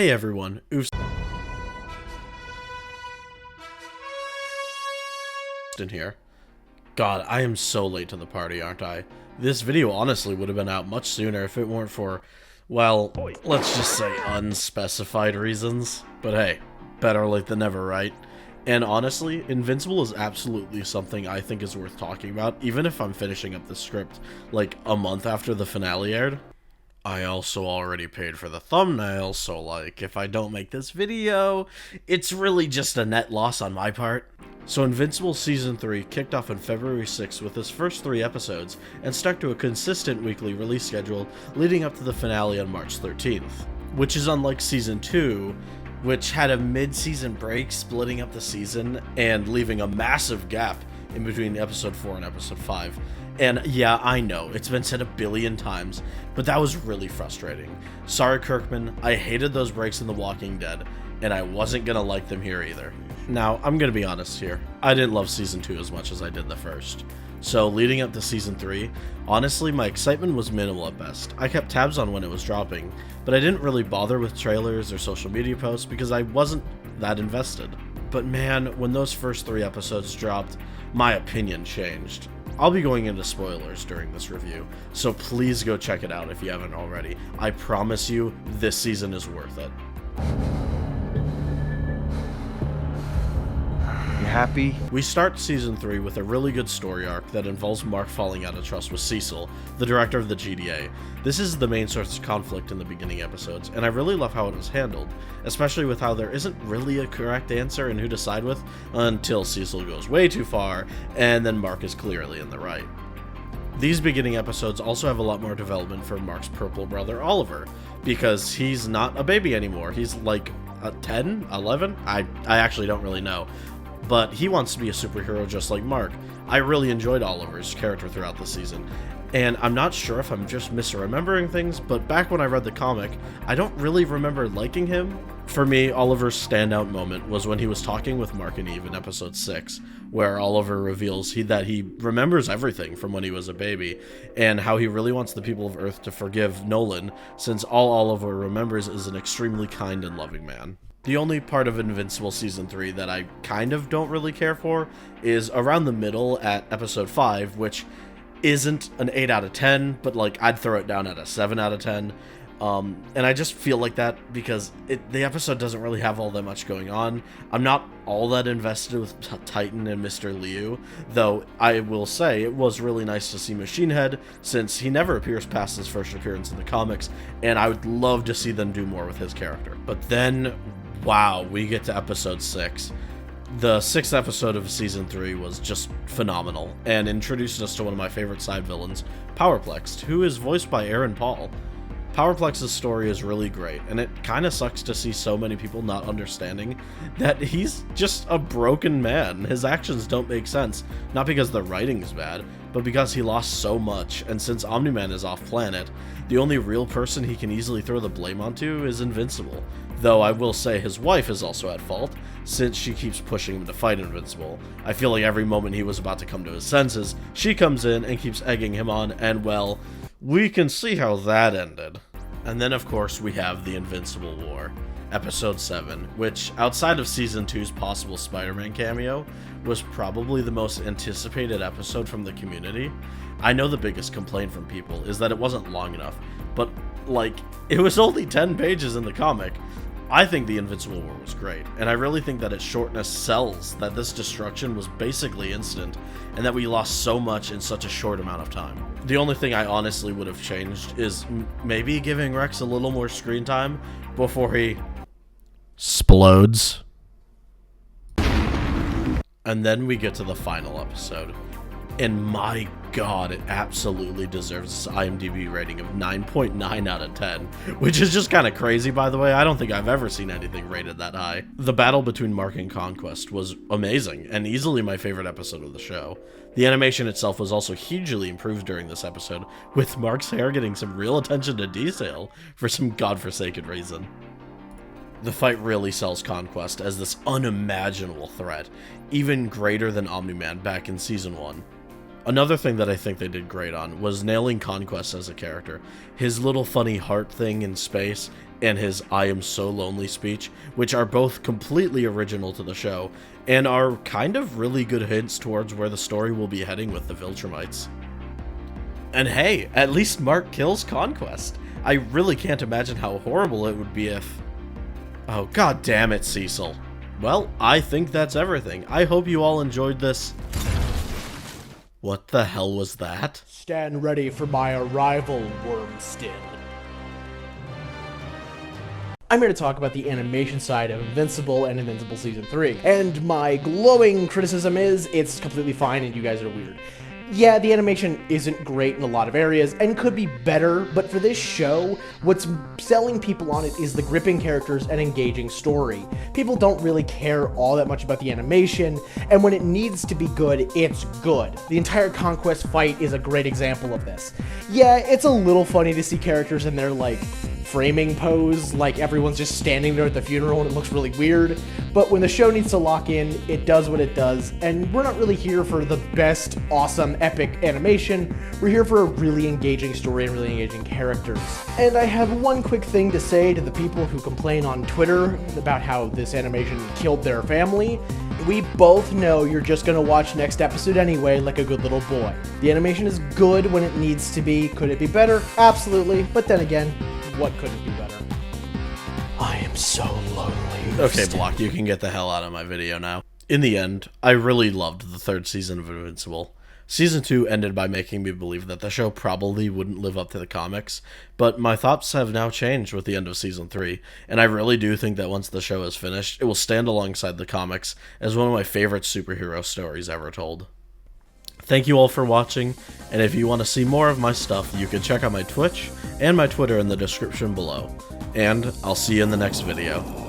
Hey everyone, Oofstin here. God, I am so late to the party, aren't I? This video honestly would have been out much sooner if it weren't for, well, let's just say unspecified reasons. But hey, better late than never, right? And honestly, Invincible is absolutely something I think is worth talking about, even if I'm finishing up the script like a month after the finale aired. I also already paid for the thumbnail, so like, if I don't make this video, it's really just a net loss on my part. So Invincible Season 3 kicked off on February 6th with its first 3 episodes, and stuck to a consistent weekly release schedule leading up to the finale on March 13th. Which is unlike Season 2, which had a mid-season break splitting up the season and leaving a massive gap in between Episode 4 and Episode 5. And yeah, I know, it's been said a billion times, but that was really frustrating. Sorry Kirkman, I hated those breaks in The Walking Dead, and I wasn't gonna like them here either. Now, I'm gonna be honest here, I didn't love Season 2 as much as I did the first. So leading up to Season 3, honestly my excitement was minimal at best. I kept tabs on when it was dropping, but I didn't really bother with trailers or social media posts because I wasn't that invested. But man, when those first 3 episodes dropped, my opinion changed. I'll be going into spoilers during this review, so please go check it out if you haven't already. I promise you, this season is worth it. You happy? We start Season 3 with a really good story arc that involves Mark falling out of trust with Cecil, the director of the GDA. This is the main source of conflict in the beginning episodes, and I really love how it was handled, especially with how there isn't really a correct answer in who to side with until Cecil goes way too far, and then Mark is clearly in the right. These beginning episodes also have a lot more development for Mark's purple brother Oliver, because he's not a baby anymore. He's like 10, 11? I actually don't really know. But he wants to be a superhero just like Mark. I really enjoyed Oliver's character throughout the season, and I'm not sure if I'm just misremembering things, but back when I read the comic, I don't really remember liking him. For me, Oliver's standout moment was when he was talking with Mark and Eve in episode 6, where Oliver reveals that he remembers everything from when he was a baby, and how he really wants the people of Earth to forgive Nolan, since all Oliver remembers is an extremely kind and loving man. The only part of Invincible Season 3 that I kind of don't really care for is around the middle at Episode 5, which isn't an 8 out of 10, but like I'd throw it down at a 7 out of 10. And I just feel like that because the episode doesn't really have all that much going on. I'm not all that invested with Titan and Mr. Liu, though I will say it was really nice to see Machine Head, since he never appears past his first appearance in the comics, and I would love to see them do more with his character. But then, wow, we get to episode 6. The 6th episode of Season 3 was just phenomenal, and introduced us to one of my favorite side villains, Powerplexed, who is voiced by Aaron Paul. Powerplex's story is really great, and it kinda sucks to see so many people not understanding that he's just a broken man. His actions don't make sense, not because the writing is bad, but because he lost so much, and since Omni-Man is off-planet, the only real person he can easily throw the blame onto is Invincible. Though I will say his wife is also at fault, since she keeps pushing him to fight Invincible. I feel like every moment he was about to come to his senses, she comes in and keeps egging him on, and well, we can see how that ended. And then of course we have the Invincible War, Episode 7, which, outside of Season 2's possible Spider-Man cameo, was probably the most anticipated episode from the community. I know the biggest complaint from people is that it wasn't long enough, but like, it was only 10 pages in the comic. I think the Invincible War was great, and I really think that its shortness sells that this destruction was basically instant, and that we lost so much in such a short amount of time. The only thing I honestly would have changed is maybe giving Rex a little more screen time before he explodes. And then we get to the final episode, and my god, it absolutely deserves its IMDb rating of 9.9 out of 10, which is just kind of crazy, by the way. I don't think I've ever seen anything rated that high. The battle between Mark and Conquest was amazing, and easily my favorite episode of the show. The animation itself was also hugely improved during this episode, with Mark's hair getting some real attention to detail for some godforsaken reason. The fight really sells Conquest as this unimaginable threat, even greater than Omni-Man back in Season 1. Another thing that I think they did great on was nailing Conquest as a character. His little funny heart thing in space and his "I am so lonely" speech, which are both completely original to the show, and are kind of really good hints towards where the story will be heading with the Viltrumites. And hey, at least Mark kills Conquest. I really can't imagine how horrible it would be if... Oh, god damn it, Cecil. Well, I think that's everything. I hope you all enjoyed this... What the hell was that? Stand ready for my arrival, Wormstin. I'm here to talk about the animation side of Invincible and Invincible Season 3. And my glowing criticism is, it's completely fine and you guys are weird. Yeah, the animation isn't great in a lot of areas and could be better, but for this show, what's selling people on it is the gripping characters and engaging story. People don't really care all that much about the animation, and when it needs to be good, it's good. The entire Conquest fight is a great example of this. Yeah, it's a little funny to see characters in their, like, framing pose, like everyone's just standing there at the funeral and it looks really weird, but when the show needs to lock in, it does what it does, and we're not really here for the best, awesome, epic animation. We're here for a really engaging story and really engaging characters. And I have one quick thing to say to the people who complain on Twitter about how this animation killed their family. We both know you're just gonna watch next episode anyway like a good little boy. The animation is good when it needs to be. Could it be better? Absolutely, but then again, what could it be better? I am so lonely. Okay, Block, you can get the hell out of my video now. In the end, I really loved the third season of Invincible. Season 2 ended by making me believe that the show probably wouldn't live up to the comics, but my thoughts have now changed with the end of Season 3, and I really do think that once the show is finished, it will stand alongside the comics as one of my favorite superhero stories ever told. Thank you all for watching, and if you want to see more of my stuff, you can check out my Twitch and my Twitter in the description below. And I'll see you in the next video.